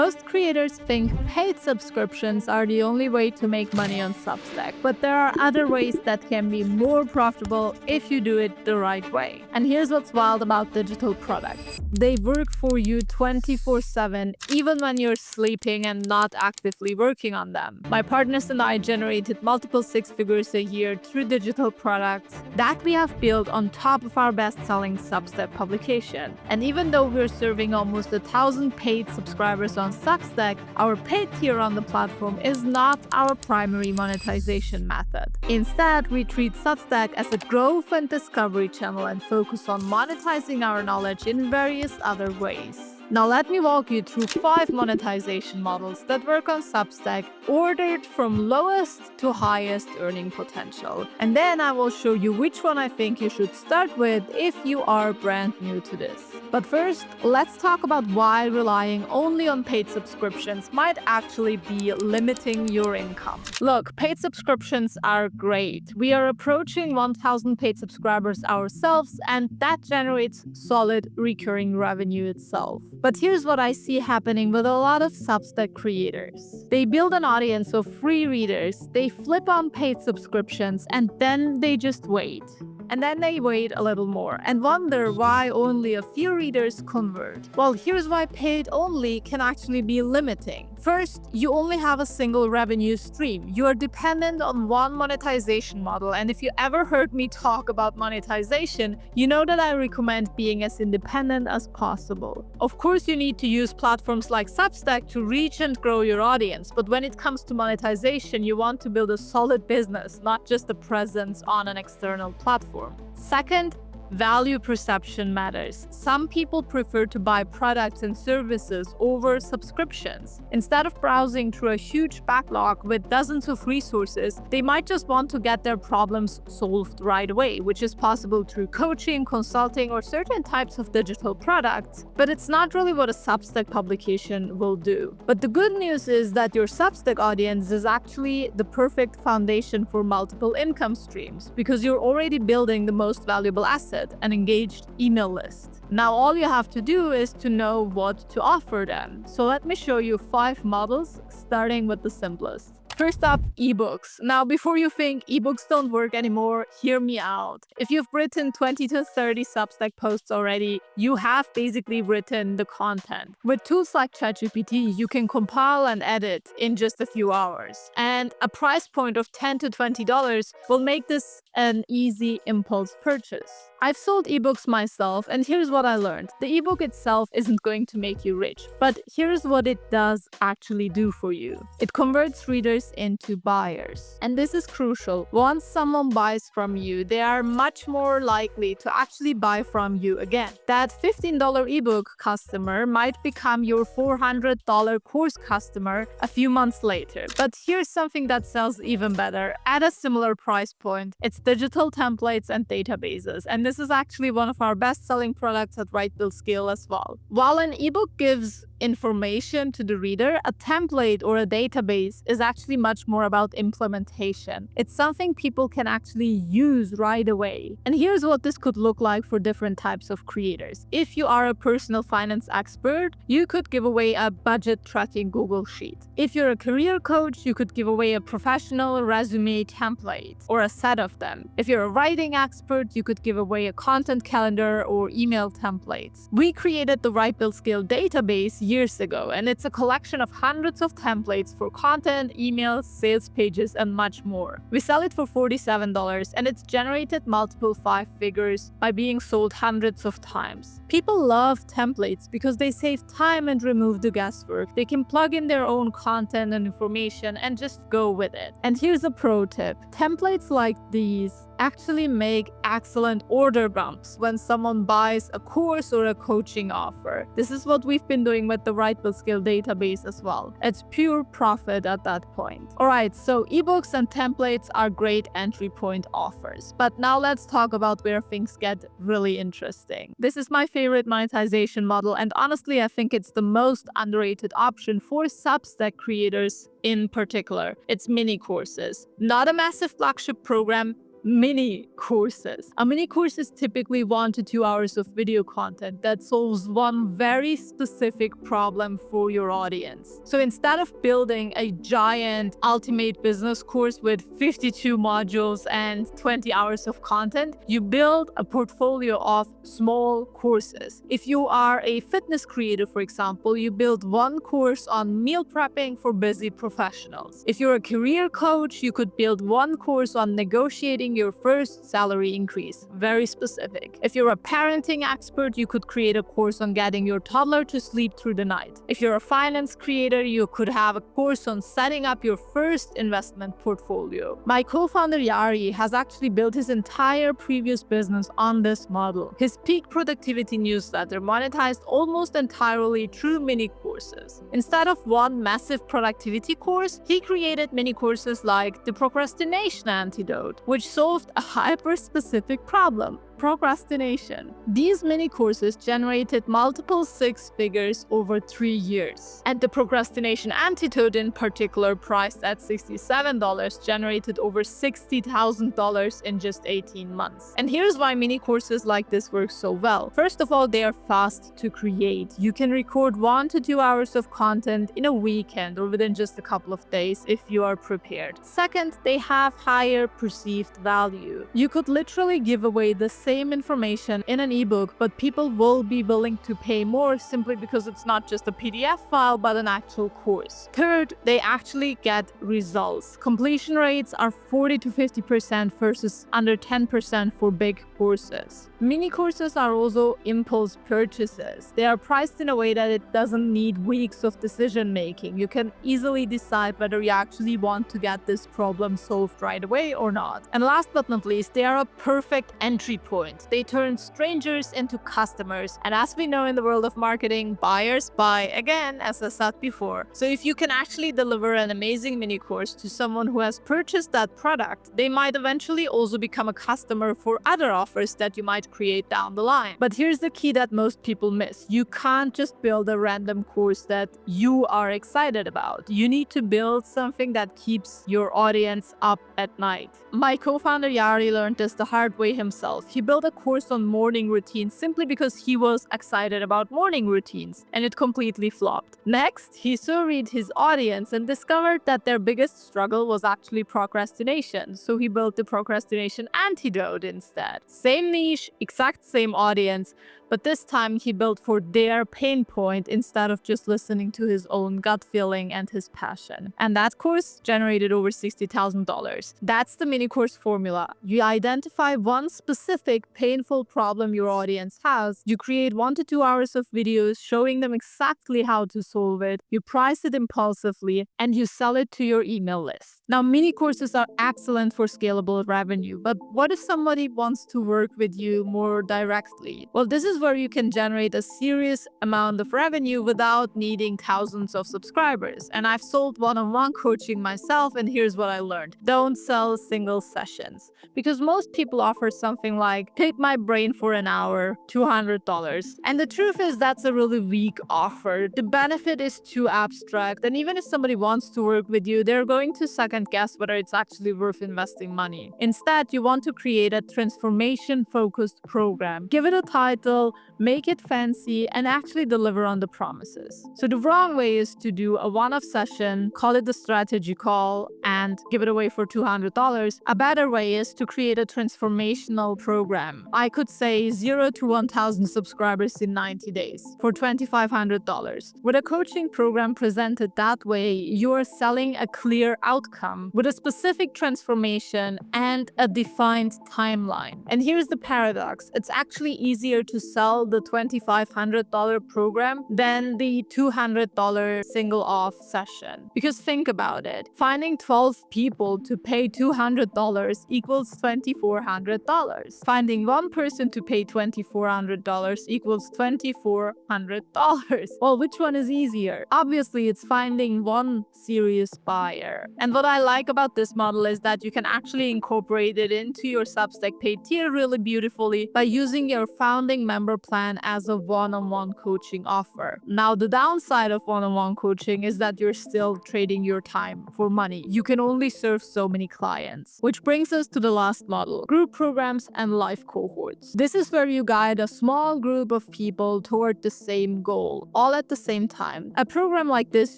Most creators think paid subscriptions are the only way to make money on Substack, but there are other ways that can be more profitable if you do it the right way. And here's what's wild about digital products. They work for you 24/7, even when you're sleeping and not actively working on them. My partners and I generated multiple six figures a year through digital products that we have built on top of our best-selling Substack publication. And even though we're serving almost 1,000 paid subscribers on Substack, our paid tier on the platform is not our primary monetization method. Instead, we treat Substack as a growth and discovery channel and focus on monetizing our knowledge in various other ways. Now let me walk you through 5 monetization models that work on Substack, ordered from lowest to highest earning potential. And then I will show you which one I think you should start with if you are brand new to this. But first, let's talk about why relying only on paid subscriptions might actually be limiting your income. Look, paid subscriptions are great. We are approaching 1,000 paid subscribers ourselves, and that generates solid recurring revenue itself. But here's what I see happening with a lot of Substack creators. They build an audience of free readers, they flip on paid subscriptions, and then they just wait. And then they wait a little more and wonder why only a few readers convert. Well, here's why paid only can actually be limiting. First, you only have a single revenue stream. You are dependent on one monetization model, and if you ever heard me talk about monetization, you know that I recommend being as independent as possible. Of course, you need to use platforms like Substack to reach and grow your audience, but when it comes to monetization, you want to build a solid business, not just a presence on an external platform. Second, value perception matters. Some people prefer to buy products and services over subscriptions. Instead of browsing through a huge backlog with dozens of resources, they might just want to get their problems solved right away, which is possible through coaching, consulting, or certain types of digital products. But it's not really what a Substack publication will do. But the good news is that your Substack audience is actually the perfect foundation for multiple income streams, because you're already building the most valuable asset, an engaged email list. Now all you have to do is to know what to offer them. So let me show you 5 models, starting with the simplest. First up, eBooks. Now, before you think eBooks don't work anymore, hear me out. If you've written 20 to 30 Substack posts already, you have basically written the content. With tools like ChatGPT, you can compile and edit in just a few hours. And a price point of $10 to $20 will make this an easy impulse purchase. I've sold ebooks myself, and here's what I learned. The ebook itself isn't going to make you rich, but here's what it does actually do for you. It converts readers into buyers. And this is crucial. Once someone buys from you, they are much more likely to actually buy from you again. That $15 ebook customer might become your $400 course customer a few months later. But here's something that sells even better at a similar price point. It's digital templates and databases. And this is actually one of our best-selling products at Right Build Scale as well. While an ebook gives information to the reader, a template or a database is actually much more about implementation. It's something people can actually use right away. And here's what this could look like for different types of creators. If you are a personal finance expert, you could give away a budget tracking Google Sheet. If you're a career coach, you could give away a professional resume template or a set of them. If you're a writing expert, you could give away a content calendar or email templates. We created the Right Build Scale database years ago, and it's a collection of hundreds of templates for content, emails, sales pages, and much more. We sell it for $47, and it's generated multiple 5 figures by being sold hundreds of times. People love templates because they save time and remove the guesswork. They can plug in their own content and information and just go with it. And here's a pro tip. Templates like these actually make excellent order bumps when someone buys a course or a coaching offer. This is what we've been doing with the Right Build Scale database as well. It's pure profit at that point. Alright, so ebooks and templates are great entry point offers. But now let's talk about where things get really interesting. This is my favorite monetization model, and honestly, I think it's the most underrated option for Substack creators in particular. It's mini courses. Not a massive flagship program, mini courses. A mini course is typically 1 to 2 hours of video content that solves one very specific problem for your audience. So instead of building a giant ultimate business course with 52 modules and 20 hours of content, you build a portfolio of small courses. If you are a fitness creator, for example, you build one course on meal prepping for busy professionals. If you're a career coach, you could build one course on negotiating your first salary increase. Very specific. If you're a parenting expert, you could create a course on getting your toddler to sleep through the night. If you're a finance creator, you could have a course on setting up your first investment portfolio. My co-founder Yari has actually built his entire previous business on this model. His peak productivity newsletter monetized almost entirely through mini courses. Instead of one massive productivity course, he created mini courses like the procrastination antidote, which solved a hyper-specific problem: procrastination. These mini courses generated multiple six figures over 3 years. And the procrastination antidote in particular, priced at $67, generated over $60,000 in just 18 months. And here's why mini courses like this work so well. First of all, they are fast to create. You can record 1 to 2 hours of content in a weekend or within just a couple of days if you are prepared. Second, they have higher perceived value. You could literally give away the same information in an ebook, but people will be willing to pay more simply because it's not just a PDF file but an actual course. Third, they actually get results. Completion rates are 40 to 50% versus under 10% for big courses. Mini courses are also impulse purchases. They are priced in a way that it doesn't need weeks of decision making. You can easily decide whether you actually want to get this problem solved right away or not. And last but not least, they are a perfect entry point. They turn strangers into customers. And as we know in the world of marketing, buyers buy again, as I said before. So if you can actually deliver an amazing mini course to someone who has purchased that product, they might eventually also become a customer for other offers that you might create down the line. But here's the key that most people miss. You can't just build a random course that you are excited about. You need to build something that keeps your audience up at night. My co-founder Yari learned this the hard way himself. He built a course on morning routines simply because he was excited about morning routines, and it completely flopped. Next, he surveyed his audience and discovered that their biggest struggle was actually procrastination, so he built the procrastination antidote instead. Same niche, exact same audience, but this time he built for their pain point instead of just listening to his own gut feeling and his passion. And that course generated over $60,000. That's the mini course formula. You identify one specific painful problem your audience has, you create 1 to 2 hours of videos showing them exactly how to solve it, you price it impulsively, and you sell it to your email list. Now, mini courses are excellent for scalable revenue, but what if somebody wants to work with you more directly? Well, this is where you can generate a serious amount of revenue without needing thousands of subscribers. And I've sold one-on-one coaching myself, and here's what I learned. Don't sell single sessions, because most people offer something like, pick my brain for an hour, $200. And the truth is that's a really weak offer. The benefit is too abstract, and even if somebody wants to work with you, they're going to second guess whether it's actually worth investing money. Instead, you want to create a transformation-focused program. Give it a title, make it fancy, and actually deliver on the promises. So the wrong way is to do a one-off session, call it the strategy call, and give it away for $200. A better way is to create a transformational program. I could say 0 to 1,000 subscribers in 90 days for $2,500. With a coaching program presented that way, you are selling a clear outcome with a specific transformation and a defined timeline. And here's the paradox. It's actually easier to sell the $2,500 program than the $200 single off session. Because think about it. Finding 12 people to pay $200 equals $2,400. finding one person to pay $2,400 equals $2,400. Well, which one is easier? Obviously, it's finding one serious buyer. And what I like about this model is that you can actually incorporate it into your Substack paid tier really beautifully by using your founding member plan as a one-on-one coaching offer. Now, the downside of one-on-one coaching is that you're still trading your time for money. You can only serve so many clients. Which brings us to the last model, group programs and life cohorts. This is where you guide a small group of people toward the same goal, all at the same time. A program like this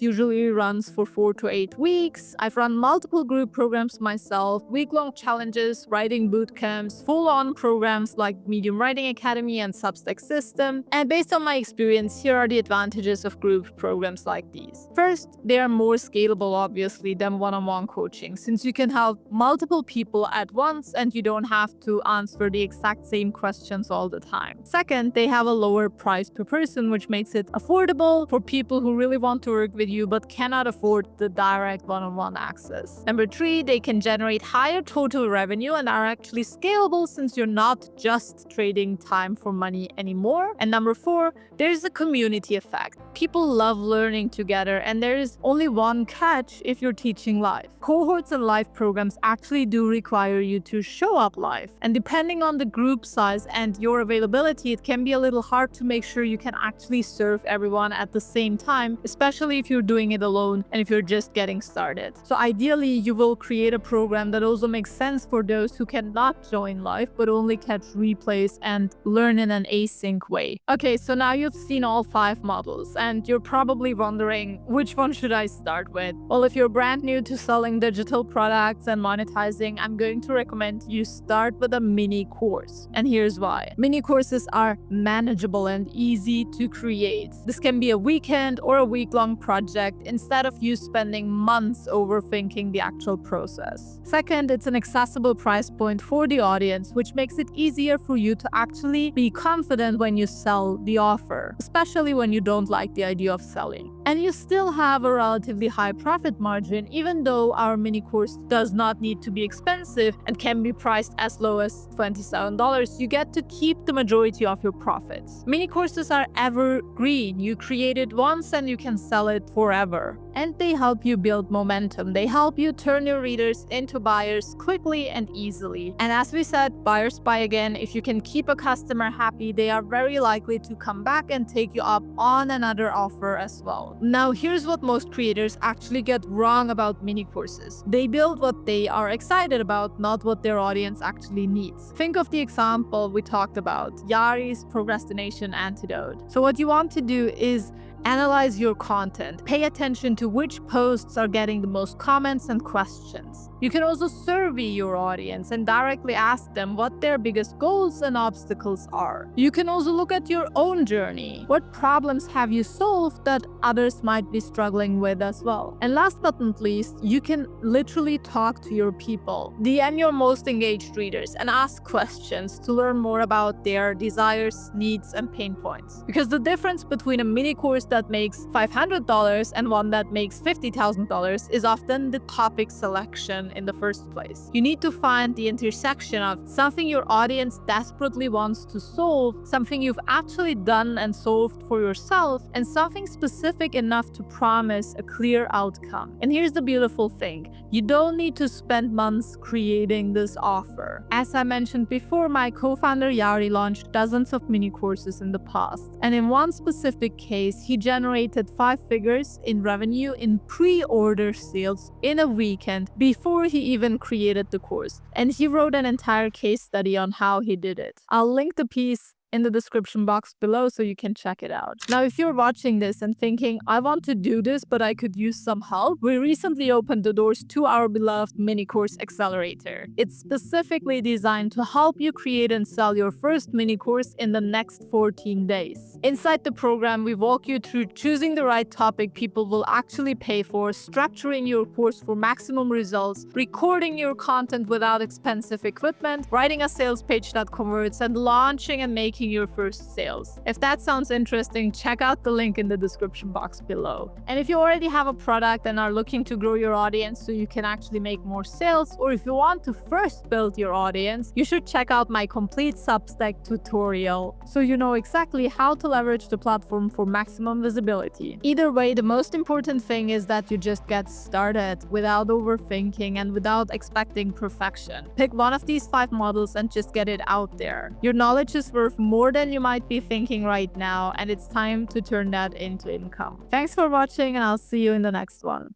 usually runs for 4 to 8 weeks. I've run multiple group programs myself, week-long challenges, writing boot camps, full-on programs like Medium Writing Academy and Substack System. And based on my experience, here are the advantages of group programs like these. First, they are more scalable, obviously, than one-on-one coaching, since you can help multiple people at once and you don't have to answer the exact same questions all the time. Second, they have a lower price per person, which makes it affordable for people who really want to work with you but cannot afford the direct one-on-one access. Number three, they can generate higher total revenue and are actually scalable since you're not just trading time for money anymore. And number four, there's a community effect. People love learning together, and there is only one catch if you're teaching live. Cohorts and live programs actually do require you to show up live, and depending on the group size and your availability, it can be a little hard to make sure you can actually serve everyone at the same time, especially if you're doing it alone and if you're just getting started. So ideally, you will create a program that also makes sense for those who cannot join live but only catch replays and learn in an async way. Okay, so now you've seen all 5 models, and you're probably wondering, which one should I start with? Well, if you're brand new to selling digital products and monetizing, I'm going to recommend you start with a mini course. And here's why. Mini courses are manageable and easy to create. This can be a weekend or a week-long project instead of you spending months overthinking the actual process. Second, it's an accessible price point for the audience, which makes it easier for you to actually be confident when you sell the offer, especially when you don't like the idea of selling. And you still have a relatively high profit margin, even though our mini course does not need to be expensive and can be priced as low as $27. You get to keep the majority of your profits. Mini courses are evergreen. You create it once and you can sell it forever. And they help you build momentum. They help you turn your readers into buyers quickly and easily. And as we said, buyers buy again. If you can keep a customer happy, they are very likely to come back and take you up on another offer as well. Now, here's what most creators actually get wrong about mini courses. They build what they are excited about, not what their audience actually needs. Think of the example we talked about, Yari's procrastination antidote. So what you want to do is analyze your content. Pay attention to which posts are getting the most comments and questions. You can also survey your audience and directly ask them what their biggest goals and obstacles are. You can also look at your own journey. What problems have you solved that others might be struggling with as well? And last but not least, you can literally talk to your people. DM your most engaged readers and ask questions to learn more about their desires, needs, and pain points. Because the difference between a mini course that makes $500 and one that makes $50,000 is often the topic selection in the first place. You need to find the intersection of something your audience desperately wants to solve, something you've actually done and solved for yourself, and something specific enough to promise a clear outcome. And here's the beautiful thing. You don't need to spend months creating this offer. As I mentioned before, my co-founder Yari launched dozens of mini courses in the past. And in one specific case, he generated 5 figures in revenue in pre-order sales in a weekend before he even created the course. And he wrote an entire case study on how he did it. I'll link the piece in the description box below so you can check it out. Now, if you're watching this and thinking, I want to do this, but I could use some help, we recently opened the doors to our beloved mini course accelerator. It's specifically designed to help you create and sell your first mini course in the next 14 days. Inside the program, we walk you through choosing the right topic people will actually pay for, structuring your course for maximum results, recording your content without expensive equipment, writing a sales page that converts, and launching and making making your first sales. If that sounds interesting, check out the link in the description box below. And if you already have a product and are looking to grow your audience so you can actually make more sales, or if you want to first build your audience, you should check out my complete Substack tutorial so you know exactly how to leverage the platform for maximum visibility. Either way, the most important thing is that you just get started without overthinking and without expecting perfection. Pick one of these 5 models and just get it out there. Your knowledge is worth more than you might be thinking right now, and it's time to turn that into income. Thanks for watching, and I'll see you in the next one.